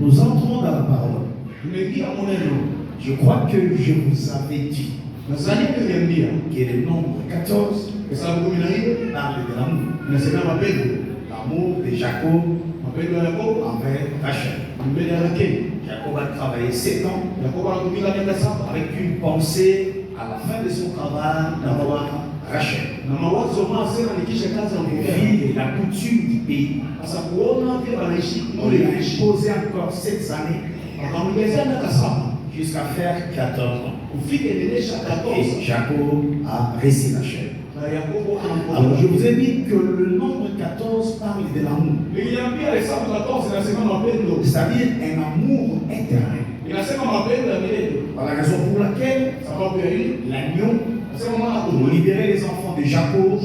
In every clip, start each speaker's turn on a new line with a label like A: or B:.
A: Nous entrons dans la parole. Je crois que je vous avais dit que le nombre 14 parle de l'amour. L'amour de Jacob envers Rachel. Jacob a travaillé 7 ans avec une pensée à la fin de son travail d'avoir Rachel. Et la coutume du pays, on lui a imposé encore 7 années jusqu'à faire 14 ans. Et Jacob a reçu Rachel. Alors je vous ai dit que le nombre 14 parle de l'amour. C'est-à-dire un amour éternel. Voilà la raison pour laquelle l'agneau, pour libérer les enfants de Jacob,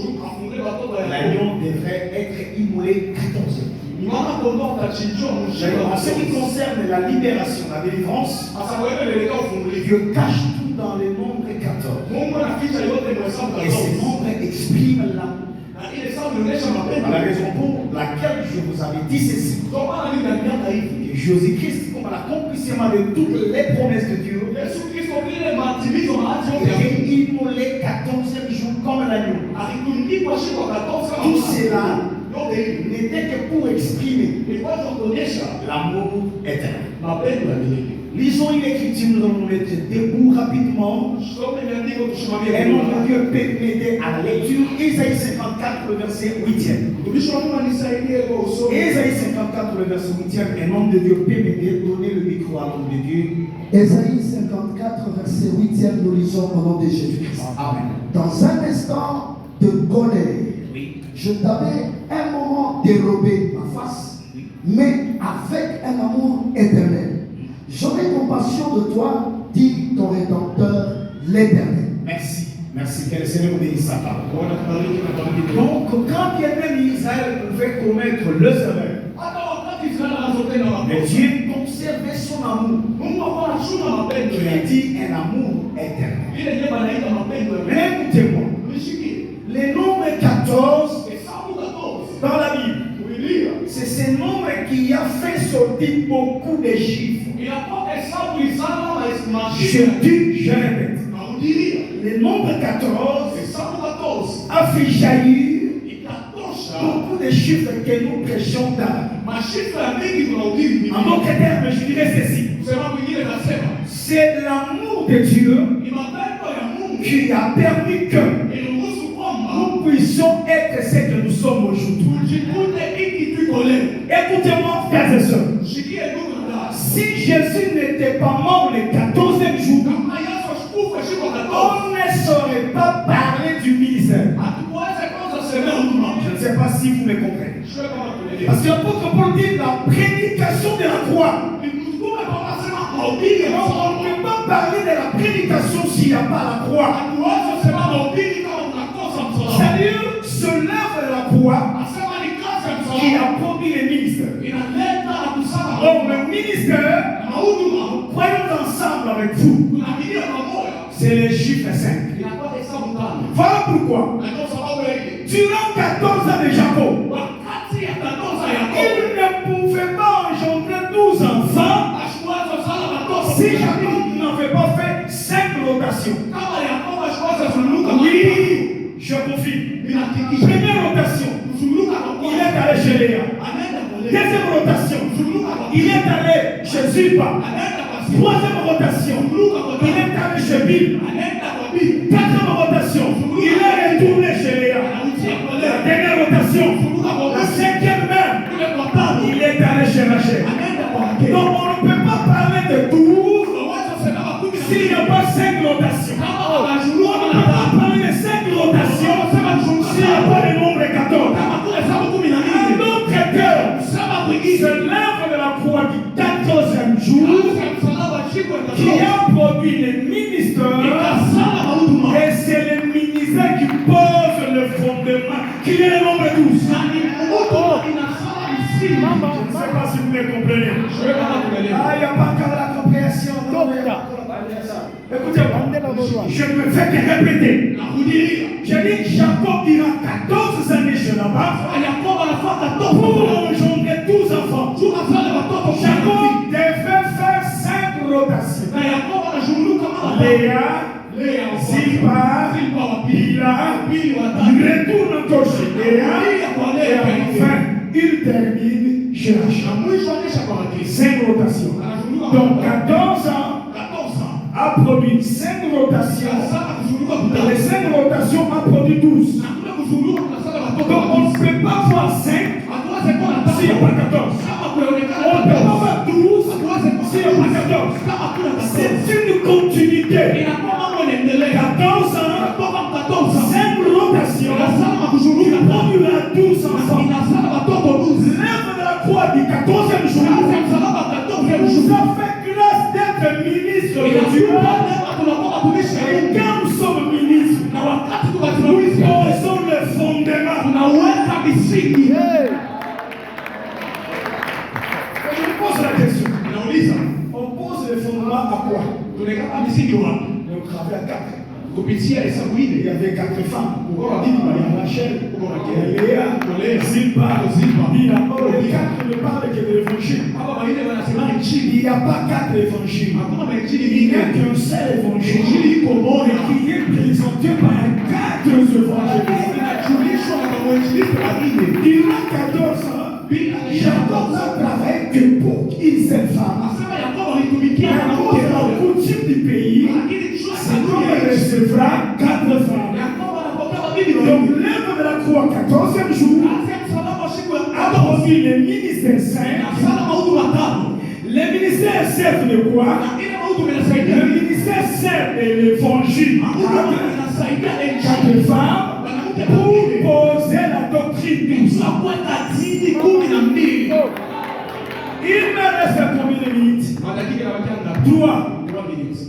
A: l'agneau devrait être immolé 14 ans. En ce qui concerne la libération, la délivrance, Dieu cache tout dans le nombre 14. Et ce nombre exprime l'amour. La raison pour laquelle je vous avais dit ceci. Jésus-Christ, comme l'accomplissement de toutes les promesses de Dieu, il immolé 14e jour comme l'agneau. Tout cela n'était que pour exprimer l'amour éternel. Lisons une écriture, nous allons nous mettre debout rapidement. Et notre Dieu peut m'aider à la lecture. Ésaïe 54, le verset 8e. Ésaïe 54, le verset 8e. Un homme de Dieu peut m'aider. Donnez le micro à l'homme de Dieu.
B: Ésaïe 54, verset 8e, nous lisons au nom de Jésus-Christ.
A: Amen.
B: Dans un instant de colère, je t'avais un moment dérobé ma face, mais avec un amour éternel. J'aurai compassion de toi, dit ton Rédempteur, l'Éternel.
A: Merci. Merci. Que le Seigneur bénisse sa parole. Donc, quand bien même Israël pouvait commettre le erreur, mais Dieu conservait son amour. Il a dit un amour éternel. Mais écoutez-moi, les nombres 14 dans la Bible, c'est ce nombre qui a fait sortir beaucoup de chiffres. Je dis, je répète, le nombre 14 a fait jaillir beaucoup de chiffres que nous prêchons dans. En d'autres termes, je dirais ceci. C'est l'amour de Dieu qui a permis que nous puissions être ce que nous sommes aujourd'hui. Écoutez-moi, frères et sœurs. Si Jésus n'était pas mort le 14e jour, on ne saurait pas parler du ministère. Je ne sais pas si vous me comprenez. Parce que l'apôtre Paul dit la prédication de la croix. On ne peut pas parler de la prédication s'il n'y a pas la croix. C'est-à-dire, ce lève la croix qui a produit le ministère. Donc, le ministère, nous croyons ensemble avec vous. C'est le chiffre 5. Voilà pourquoi, durant 14 ans de Jacob, il ne pouvait pas engendrer 12 enfants si Jacob n'avait pas fait 5 rotations. Oui, je confirme. Première rotation, il est allé chez Léa. Deuxième rotation, il est allé chez Zilpa. Troisième rotation, il est allé chez Bil. Quatrième rotation, il est retourné chez Léa. La dernière rotation, la cinquième même, il est allé chez Rachel. Donc on ne peut pas parler de 12 s'il n'y a pas 5 rotations. On ne peut pas parler de 5 rotations s'il n'y a pas le nombre 14. Un autre terme se lève de la croix du 14e jour qui a produit le ministère. Et c'est le ministère qui pose le fondement, qui est le nombre 12. Je ne sais pas si vous me comprenez. Il n'y a pas qu'à la compréhension. Écoutez-moi, je ne fais que répéter. J'ai dit Jacob dira 14 années chez Laban pour engendrer 12 enfants. Léa, Zilpa, Bila, retourne encore chez Léa, et enfin, il termine chez Rachel. 5 rotations. Donc 14 ans a produit 5 rotations. Les 5 rotations a produit 12. Donc on ne peut pas voir 5 s'il n'y a pas 14. On ne peut pas voir 12 s'il n'y a pas 14. C'est une continuité. 14 ans, 5 rotations, qui produira 12 ensemble. L'œuvre de la croix du 14e jour nous a fait grâce d'être ministre de Dieu. Et quand nous sommes ministres, nous posons le fondement. Je pose la question. On pose le fondement à quoi? On travaille à 4. Il y avait 4 femmes. Rachel, Léa, Zilpa, Bila. Les 4 ne parlent que de l'évangile. Il n'y a pas 4 évangiles. Il n'y a qu'un seul évangile qui est présenté par 4 évangélistes. Il a 14 ans. Jacob a travaillé que pour une seule femme. À cause de la coutume du pays, c'est qu'on recevra 4 femmes. Donc l'œuvre de la croix, 14e jour, a produit les ministères saints. Les ministères servent de quoi? Le ministère sert de l'évangile. 4 femmes pour poser la doctrine. Il me reste combien de minutes? 3 minutes.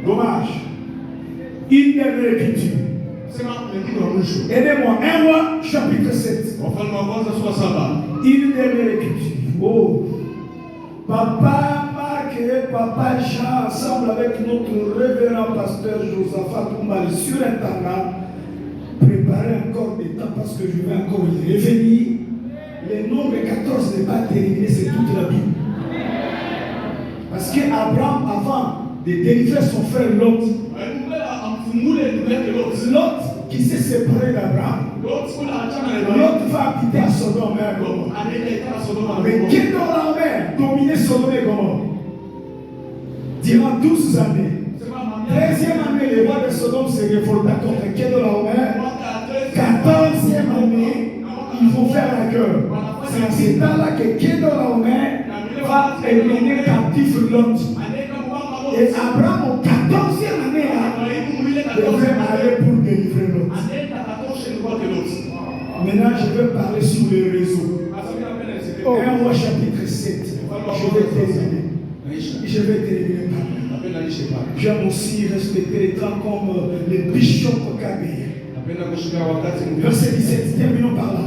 A: Dommage. Une dernière écriture. Aidez-moi. 1 Roi, chapitre 7. Une dernière écriture. Oh. Papa Marc et Papa Jean, ensemble avec notre révérend pasteur Josaphat Koumbali sur Internet, préparer encore des temps parce que je vais encore y revenir. Le nombre 14 n'est pas terminé, c'est toute la Bible. Parce qu'Abraham, avant de délivrer son frère Lot, Lot qui s'est séparé d'Abraham, Lot va habiter à Sodome et Gomorrhe. Mais Kedorlaomer dominait Sodome et Gomorrhe durant 12 années. 13e année, le roi de Sodome se révolta contre Kedorlaomer. 14e année, il faut faire la guerre. C'est à ce temps-là que Kedorlaomer va éliminer captif Lot. Et Abraham, au 14e année, devrait aller pour délivrer Lot. Maintenant, je vais parler sur les réseaux. 1 Roi chapitre 7. Je vais terminer par là. J'aime aussi respecter les temps comme les bishops Kabé. Verset 17, terminons par là.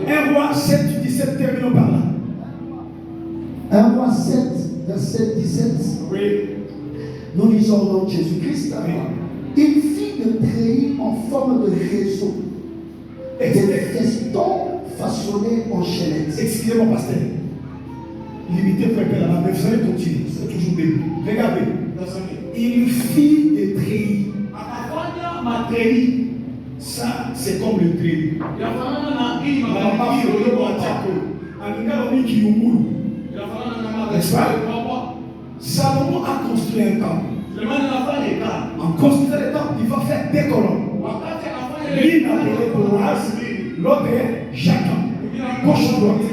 A: 1 Roi 7, 17, terminons par là.
B: 1 Roi 7, verset 17.
A: Oui.
B: Nous lisons au nom de Jésus-Christ. Il fit de treillis en forme de réseau et des festons façonnés en chaînettes.
A: Excusez-moi, pasteur. Limitez frère là-bas, mais vous allez continuer. C'est toujours début. Regardez. Il fit des treillis. Ça, c'est comme le treillis. N'est-ce pas? Salomon a construit un temple. En construisant le temple, il va faire des colonnes. L'une appelée Boaz, l'autre est Jacques. Gauche-droite.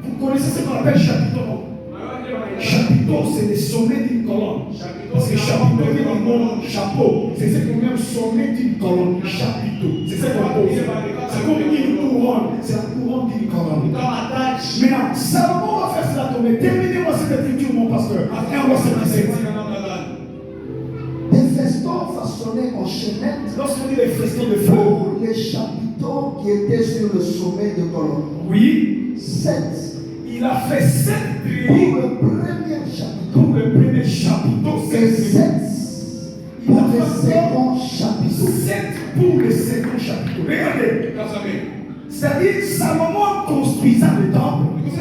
A: Vous connaissez ce qu'on appelle chapiteau? Chapiteau, c'est le sommet d'une colonne. Parce que chapiteau vient du mot chapeau. C'est ce qu'on met au sommet d'une colonne. Chapiteau. C'est ce qu'on pose. C'est comme une couronne. C'est la couronne d'une colonne. Maintenant, Salomon va faire cela tomber. Terminez-moi cette écriture, mon pasteur. Après, on va se passer.
B: Des festons façonnés en chaînettes.
A: Lorsqu'on dit les festons de feu,
B: pour les chapiteaux qui étaient sur le sommet de colonne.
A: oui,
B: 7.
A: il a fait 7
B: Pour
A: grilles
B: le premier chapiteau.
A: pour le premier chapiteau.
B: Et 7
A: Il
B: pour
A: a
B: le
A: fait
B: second chapiteau.
A: 7 pour le second chapitre. Regardez. C'est-à-dire, Salomon construisant le temple, il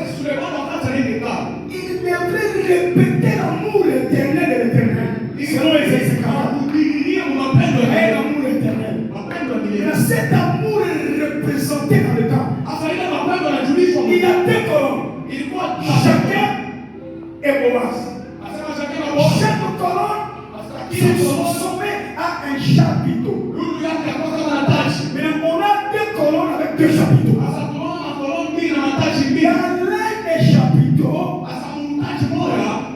A: devrait répétait l'amour éternel de l'éternel. Selon Ésaïe 50. L'amour éternel. Mais cet amour est représenté dans le temps. Il y a deux colonnes. Chacun est Boaz. Chaque colonne, c'est son sommet à un chapiteau. Mais on a deux colonnes avec deux chapiteaux. Dans l'un des chapiteaux,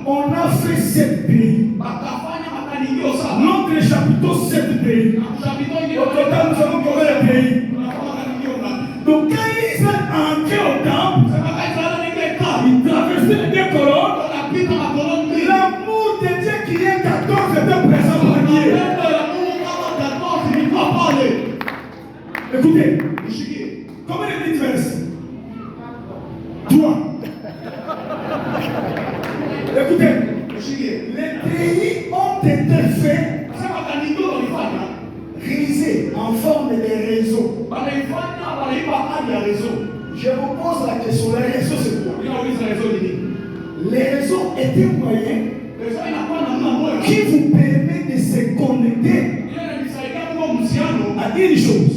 A: on a fait 7 pays. L'autre chapiteau, 7 pays. Au total, nous avons combien de pays? Donc, quand ils sont entrés au temple, ils traversaient les deux colonnes. L'amour de Dieu qui est 14 était présent pour lui. Écoutez, combien de petites verses? 3. Écoutez, les pays ont été faits réalisés en forme de réseaux. Je vous pose la question, les réseaux c'est quoi? Les réseaux étaient moyens qui vous permettent de se connecter à une chose.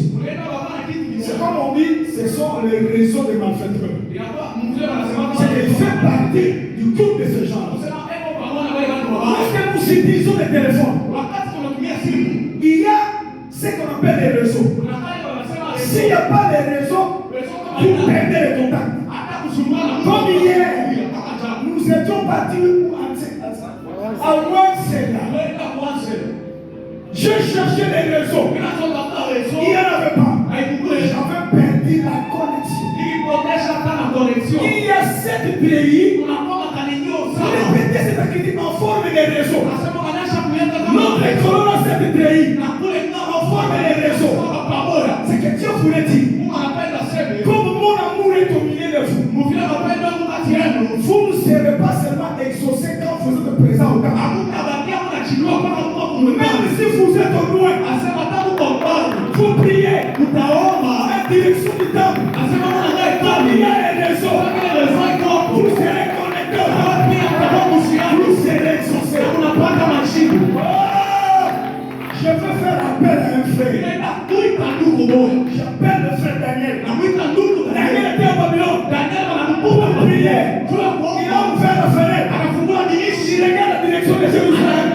A: C'est comme on dit, ce sont les réseaux de malfaiteurs. C'est fait partie du groupe de ces gens. Lorsque nous utilisons les téléphones, il y a ce qu'on appelle les réseaux. S'il n'y a pas les réseaux, vous perdez les contacts. Comme hier, nous étions partis à Wansela. Je cherchais les réseaux. Il n'y en avait pas. J'avais perdu la connexion. Il y a 7 pays. Répétez cette activité en forme de réseau. Notre colonne a 7 pays en forme de réseau. C'est que Dieu voulait dire. Comme mon amour est au milieu de vous, vous ne serez pas seulement exaucés quand vous êtes présent au temple. Même si vous êtes au loin, vous priez en direction du temple. Comme il y a les réseaux, vous serez connectés au temple. Vous serez exaucés. Je veux faire appel à un frère. J'appelle le frère Daniel. Daniel était au Babylone. Pour prier. Il a ouvert la fenêtre. Il regarde la direction de Jérusalem.